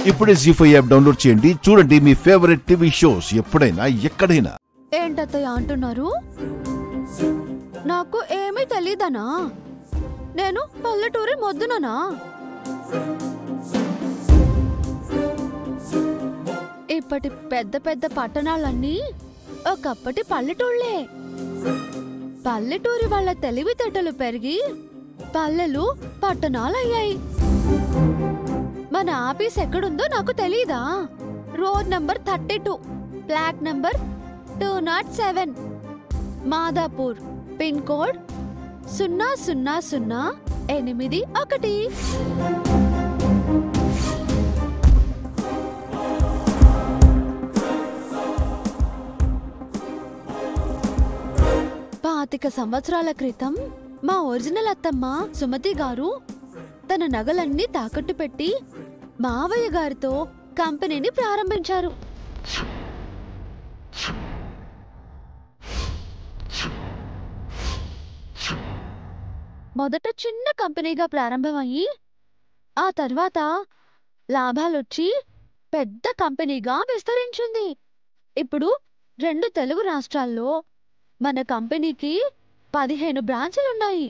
ఇప్పుడే జీ5 app download చేయండి. చూడండి మీ ఫేవరెట్ టీవీ షోస్ ఎప్పుడైనా ఎక్కడైనా. ఏంటత్తయ్య అంటున్నారు? నాకు ఏమీ తెలీదనా? నేను పల్లెటూరి మొద్దుననా? ఇప్పటి పెద్ద పెద్ద పట్టణాలన్నీ ఒకప్పటి పల్లెటూళ్ళే. పల్లెటూరి వాళ్ళ తెలివితేటలు పెరిగి పల్లెలు పట్టణాలయ్యాయి. మన ఆఫీస్ ఎక్కడుందో నాకు తెలీదా? Road number 32, flat number 207, Madhapur, pin code 00081. పాతిక సంవత్సరాల క్రితం మా ఒరిజినల్ అత్తమ్మ సుమతి గారు తన నగలన్నీ తాకట్టు పెట్టి మావయ్య గారితో కంపెనీని ప్రారంభించారు. మొదట చిన్న కంపెనీగా ప్రారంభమయ్యి ఆ తర్వాత లాభాలొచ్చి పెద్ద కంపెనీగా విస్తరించింది. ఇప్పుడు 2 తెలుగు రాష్ట్రాల్లో మన కంపెనీకి 15 బ్రాంచులున్నాయి.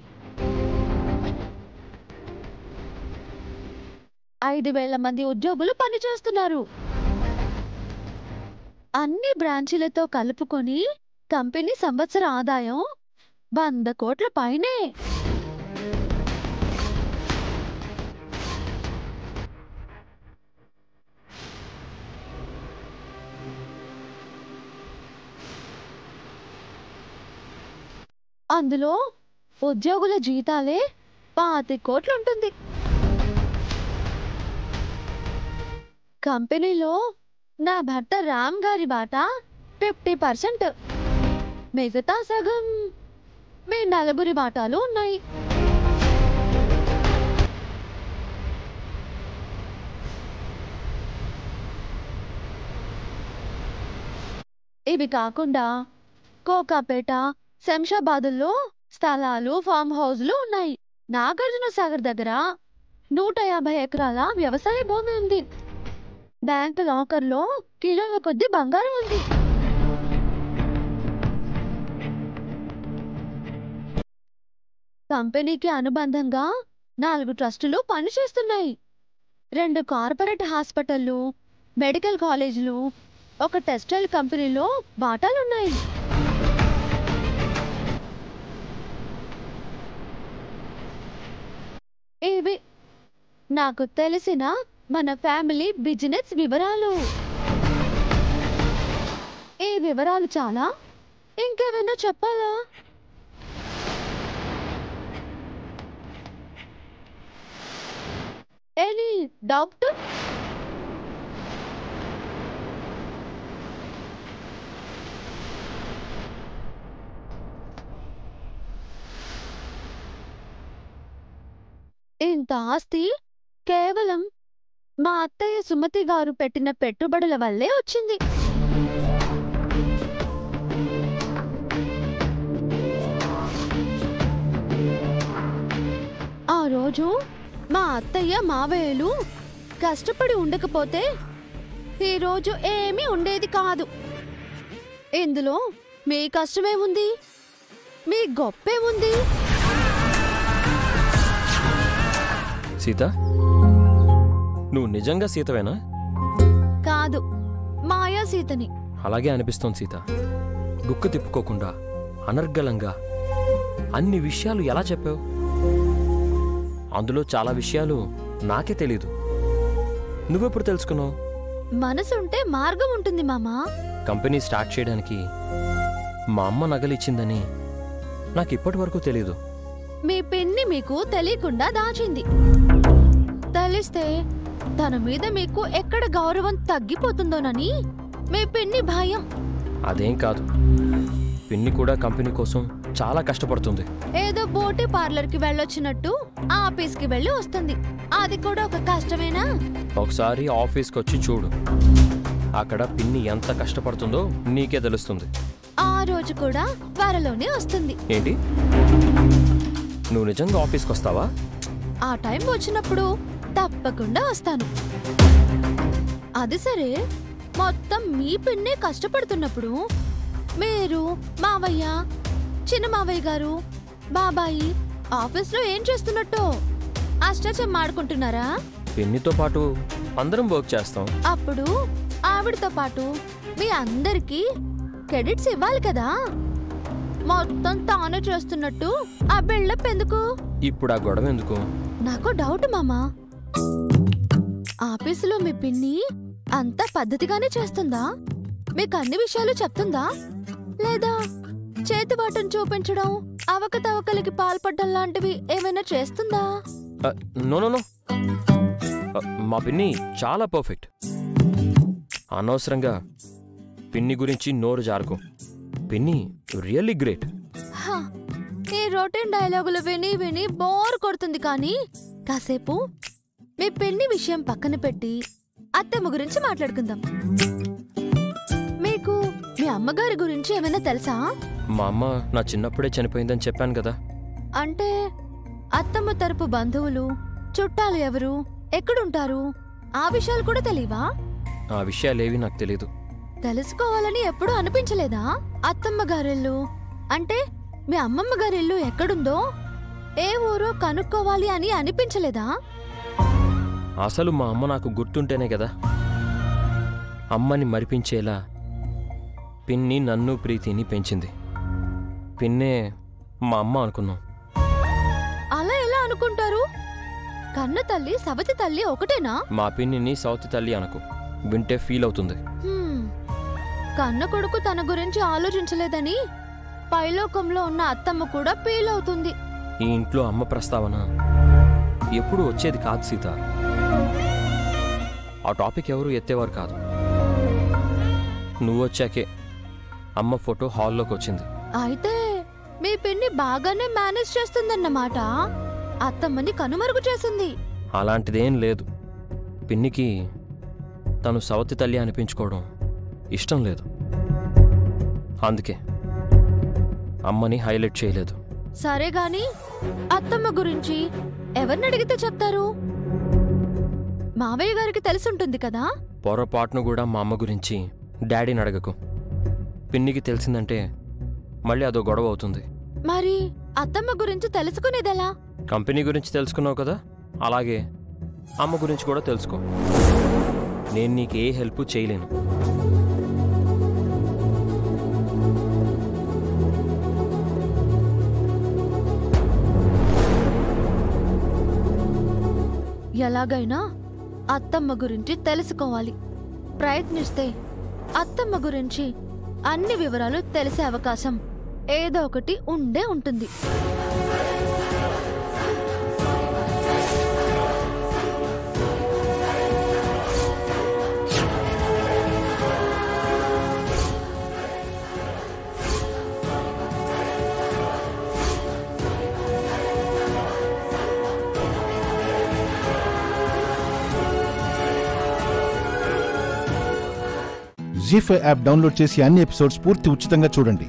5,000 మంది ఉద్యోగులు పనిచేస్తున్నారు. అన్ని బ్రాంచీలతో కలుపుకొని కంపెనీ సంవత్సర ఆదాయం 100 కోట్ల పైనే. అందులో ఉద్యోగుల జీతాలే 25 కోట్లు ఉంటుంది. కంపెనీలో నా భర్త రామ్ గారి వాటా 50%. మిగతా సగం మీ నలుగురి వాటాలు ఉన్నాయి. ఇవి కాకుండా కోకాపేట, శంషాబాదుల్లో స్థలాలు, ఫామ్ హౌస్లు ఉన్నాయి. నాగార్జున సాగర్ దగ్గర 150 ఎకరాల వ్యవసాయ భూమి ఉంది. బ్యాంక్ లాకర్లో కిలోల కొద్ది బంగారం ఉంది. కంపెనీకి అనుబంధంగా 4 ట్రస్టులు పనిచేస్తున్నాయి. 2 కార్పొరేట్ హాస్పిటళ్లు, మెడికల్ కాలేజీలు, 1 టెక్స్టైల్ కంపెనీలో వాటాలున్నాయి. ఇవి నాకు తెలిసిన మన ఫ్యామిలీ బిజినెస్ వివరాలు. ఈ వివరాలు చాలా? ఇంకేమైనా చెప్పాలా? Any doubt? ఇంత ఆస్తి కేవలం మా అత్తయ్య సుమతి గారు పెట్టిన పెట్టుబడుల వల్లే వచ్చింది. ఆ రోజు మా అత్తయ్య మావయ్యలు కష్టపడి ఉండకపోతే ఈరోజు ఏమీ ఉండేది కాదు. ఇందులో మీ కష్టమే ఉంది, మీ గొప్పే ఉంది. సీత, నువ్వు నిజంగా సీతవేనా? కాదు, మాయా సీతని. అలాగే అనిపిస్తోంది సీత. గుక్క తిప్పుకోకుండా అనర్గళంగా అన్ని విషయాలు ఎలా చెప్పావు? అందులో చాలా విషయాలు నాకే తెలీదు. నువ్వెప్పుడు తెలుసుకున్నావు? మనసుంటే మార్గం ఉంటుంది మామా. కంపెనీ స్టార్ట్ చేయడానికి మా అమ్మ నగలిచ్చిందని నాకు ఇప్పటి వరకు తెలీదు. మీ పిన్ని మీకు తెలియకుండా దాచింది. తెలిస్తే తన మీద మీకు ఎక్కడ గౌరవం తగ్గిపోతుందోనని మీ పిన్ని భయం. అదేం కాదు, పిన్ని కూడా కంపెనీ కోసం చాలా కష్టపడుతుంది. ఏదో బ్యూటీ పార్లర్కి వెళ్ళొచ్చినట్టు ఆఫీస్కి వెళ్ళి వస్తుంది. అది కూడా ఒక కష్టమేనా? ఒకసారి ఆఫీస్కి వచ్చి చూడు, అక్కడ పిన్ని ఎంత కష్టపడుతుందో నీకే తెలుస్తుంది. ఆ రోజు కూడా త్వరలోనే వస్తుంది. ఏంటి, నువ్వు నిజంగా ఆఫీస్కి వస్తావా? ఆ టైం వచ్చినప్పుడు తప్పకుండా వస్తాను. అది సరే, మొత్తం మీ పిన్నే కష్టపడుతున్నప్పుడు మీరు, మావయ్య, చిన్న మావయ్య గారు, బాబాయి ఆఫీస్లో ఏం చేస్తున్నట్టు అష్టాచెమ్మ ఆడుకుంటున్నారా? పిన్నితో పాటు అందరం వర్క్ చేస్తాం. అప్పుడు ఆవిడతో పాటు మీ అందరికీ క్రెడిట్స్ ఇవ్వాలి కదా. మొత్తం తానే చేస్తున్నట్టు ఆ బిల్డప్ ఎందుకు? ఇప్పుడు ఆ గొడవ ఎందుకు? నాకు డౌట్ మామా, ఆఫీసులో మీ పిన్ని అంతా పద్ధతిగానే చేస్తుందా? మీకు అన్ని విషయాలు చెప్తుందా? లేదా చేతివాటం చూపించడం, అవకతవకలకి పాల్పడడం లాంటివి ఏమైనా చేస్తుందా? నో నో నో, మా పిన్ని చాలా పర్ఫెక్ట్. అనవసరంగా పిన్ని గురించి నోరు జారుకు. పిన్ని రియల్లీ గ్రేట్. ఈ రొటీన్ డైలాగులు విని విని బోర్ కొడుతుంది. కానీ కాసేపు మీ పిన్ని విషయం పక్కన పెట్టి అత్తమ్మ గురించి మాట్లాడుకుందాం. మీకు మీ అమ్మగారి గురించి ఏమైనా తెలుసా? మా అమ్మ నా చిన్నప్పుడే చనిపోయిందని చెప్పాను కదా. అంటే అత్తమ్మ తరపు బంధువులు, చుట్టాలు ఎవరు, ఎక్కడుంటారు, ఆ విషయాలు కూడా తెలియవా? ఆ విషయాలేవి నాకు తెలీదు. తెలుసుకోవాలని ఎప్పుడూ అనిపించలేదా? అత్తమ్మ గారిల్లు అంటే మీ అమ్మమ్మ గారిల్లు ఎక్కడుందో, ఏ ఊరో కనుక్కోవాలి అని అనిపించలేదా? అసలు మా అమ్మ నాకు గుర్తుంటేనే కదా అమ్మని మరిపించేలా పిన్ని నన్ను ప్రీతిని పెంచింది. పిన్నే మా అమ్మ అనుకున్నాం. అలా ఎలా అనుకుంటారు? కన్న తల్లి సవతి తల్లి ఒకటేనా? మా పిన్నిని సౌతి తల్లి అనకు, వింటే ఫీల్ అవుతుంది. కన్న కొడుకు తన గురించి ఆలోచించలేదని పైలోకంలో ఉన్న అత్తమ్మ కూడా ఫీల్ అవుతుంది. ఈ ఇంట్లో అమ్మ ప్రస్తావన ఎప్పుడు వచ్చేది కాదు సీత. ఆ టాపిక్ ఎవరు ఎత్తేవారు కాదు. నువ్వొచ్చాకే అమ్మ ఫోటో హాల్లోకి వచ్చింది. అయితే మీ పిన్ని బాగానే మేనేజ్ చేస్తుందన్నమాట. అత్తమ్మని కనుమరుగు చేసింది. అలాంటిదేం లేదు. పిన్నికి తను సవతి తల్లి అనిపించుకోవడం ఇష్టం లేదు. అందుకే అమ్మని హైలైట్ చేయలేదు. సరే గాని అత్తమ్మ గురించి ఎవరిని అడిగితే చెప్తారు? మావయ్య గారికి తెలిసుంటుంది కదా. పొరపాటును కూడా మా అమ్మ గురించి డాడీని అడగకు. పిన్నికి తెలిసిందంటే మళ్ళీ అదో గొడవ అవుతుంది. మరి అత్తమ్మ గురించి తెలుసుకునేదెలా? కంపెనీ గురించి తెలుసుకున్నావు కదా, అలాగే అమ్మ గురించి కూడా తెలుసుకో. నేను నీకు ఏ హెల్ప్ చేయలేను. ఎలాగైనా అత్తమ్మ గురించి తెలుసుకోవాలి. ప్రయత్నిస్తే అత్తమ్మ గురించి అన్ని వివరాలు తెలిసే అవకాశం ఏదో ఒకటి ఉండే ఉంటుంది. జీ5 యాప్ డౌన్లోడ్ చేసి అన్ని ఎపిసోడ్స్ పూర్తి ఉచితంగా చూడండి.